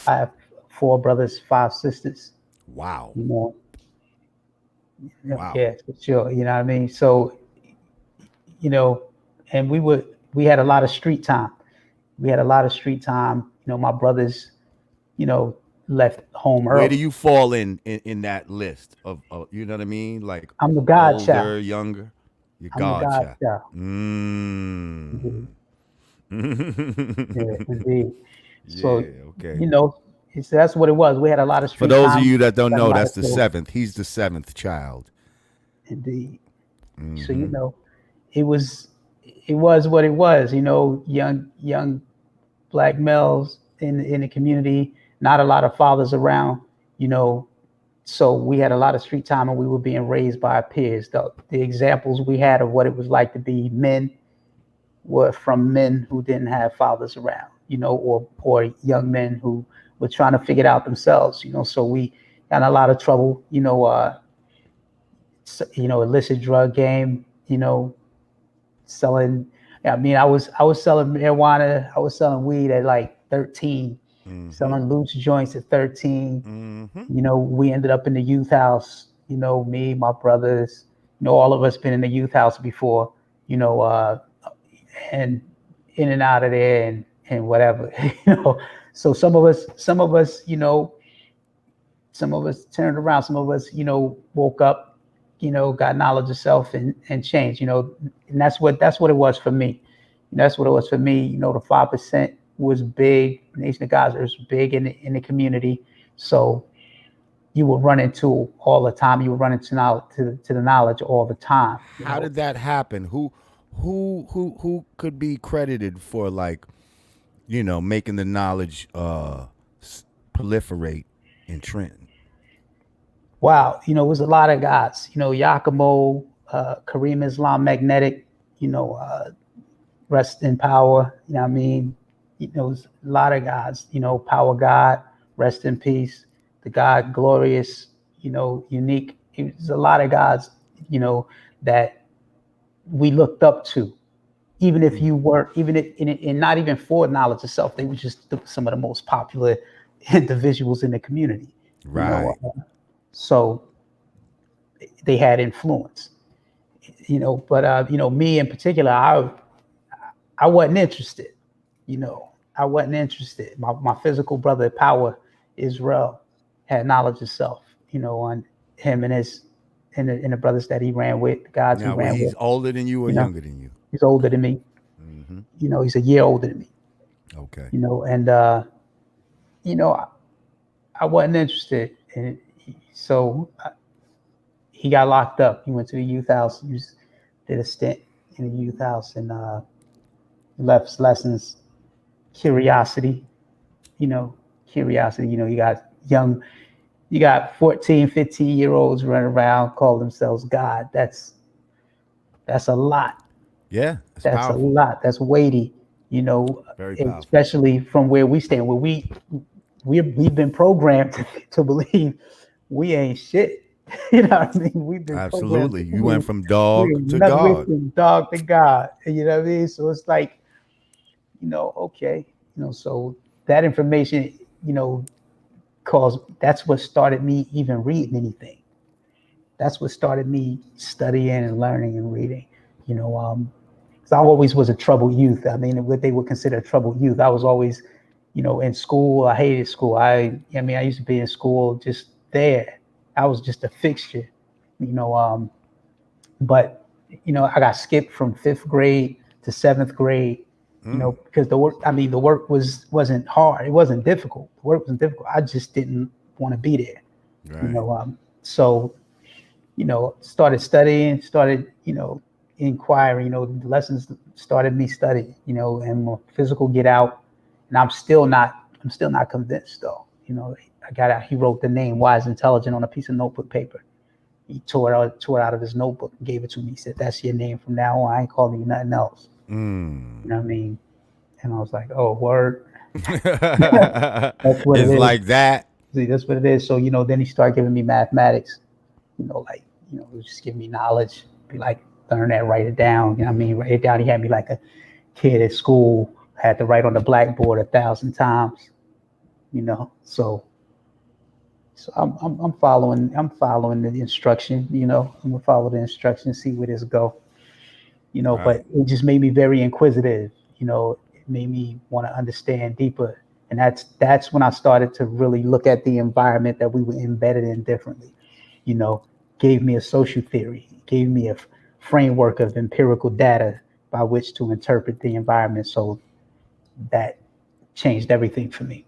I have 4 brothers, 5 sisters. Wow. You know, Wow. yeah, for sure. You know what I mean? So, you know, and we had a lot of street time. We had a lot of street time. My brothers, you know, left home Where do early. you fall in that list of you know what I mean? Like I'm the godchild. older, younger? Your I'm the godchild. godchild. Indeed. Mm. Yeah, indeed. So, Yeah, okay. you know, that's what it was. We had a lot of For street those of time. you that don't Got a know, lot that's of the clothes. seventh. He's the seventh child. Indeed. So, Mm-hmm. it was it was what it was. Young black males in the community. Not a lot of fathers around. You know, so we had a lot of street time, and we were being raised by our peers. The examples we had of what it was like to be men were from men who didn't have fathers around, or young men who were trying to figure it out themselves. So we got in a lot of trouble. Illicit drug game. Selling. I mean, I was selling marijuana. I was selling weed at like 13, Mm-hmm. selling loose joints at 13. Mm-hmm. We ended up in the youth house. Me, my brothers. All of us been in the youth house before. You know, and in and out of there and whatever. So some of us turned around. Some of us, woke up, got knowledge of self and changed. And that's what it was for me. That's what it was for me. The 5% was big. Nation of Gaza was big in the community. So you would run into all the time. You would run into knowledge to the knowledge all the time. How did that happen? Who could be credited for like making the knowledge proliferate in Trenton? Wow, it was a lot of guys. Yakimo, Kareem Islam Magnetic. Rest in power. What I mean, it was a lot of guys. Power God, rest in peace. The God glorious. Unique. It was a lot of guys. That we looked up to. Even if you weren't, even if, and not even for knowledge of self, they were just some of the most popular individuals in the community. You know, Right. so they had influence. But me in particular, I wasn't interested. You know, I wasn't interested. My physical brother, Power Israel, had knowledge of self. On him and the brothers that he ran with, the guys he Now, ran he's with. older than you or You know, younger than you? he's older than me. Mm-hmm. He's a year older than me. Okay. And you know, I wasn't interested, and so he got locked up. He went to the youth house. Did a stint in the youth house and left lessons. Curiosity, you know, curiosity. You got 14, 15-year olds running around call themselves God. That's a lot. Yeah, it's That's a powerful. lot. That's weighty. You know, Very powerful. especially from where we stand, where we've been programmed to believe we ain't shit. What I mean? We've been programmed Absolutely. to You went believe from we're dog to nothing. We're God. from dog to God. What I mean? So it's like, okay, so that information, cause that's what started me even reading anything. That's what started me studying and learning and reading. You know, um, 'Cause I always was a troubled youth. I mean, what they would consider a troubled youth. I was always, in school. I hated school. I used to be in school just there. I was just a fixture, you know. But I got skipped from 5th grade to 7th grade, Mm, because the work wasn't hard. It wasn't difficult. The work wasn't difficult. I just didn't want to be there, you right. know. So started studying, started, inquiring, the lessons started me studying, and my physical get out. And I'm still not convinced though. He wrote the name Wise Intelligent on a piece of notebook paper. He tore it out of his notebook and gave it to me. He said, "That's your name from now on. I ain't calling you nothing else." Mm. You know what I mean? And I was like, "Oh, word." That's what it It's is. like that. See, that's what it is. So, then he started giving me mathematics, like, he was just giving me knowledge, be like, learn that, write it down. You know what I mean? Write it down. He had me like a kid at school, had to write on the blackboard 1,000 times. So I'm following the instruction, I'm gonna follow the instruction, see where this go, but Right. it just made me very inquisitive, it made me want to understand deeper. And that's when I started to really look at the environment that we were embedded in differently, you know, gave me a social theory, gave me a framework of empirical data by which to interpret the environment. So that changed everything for me.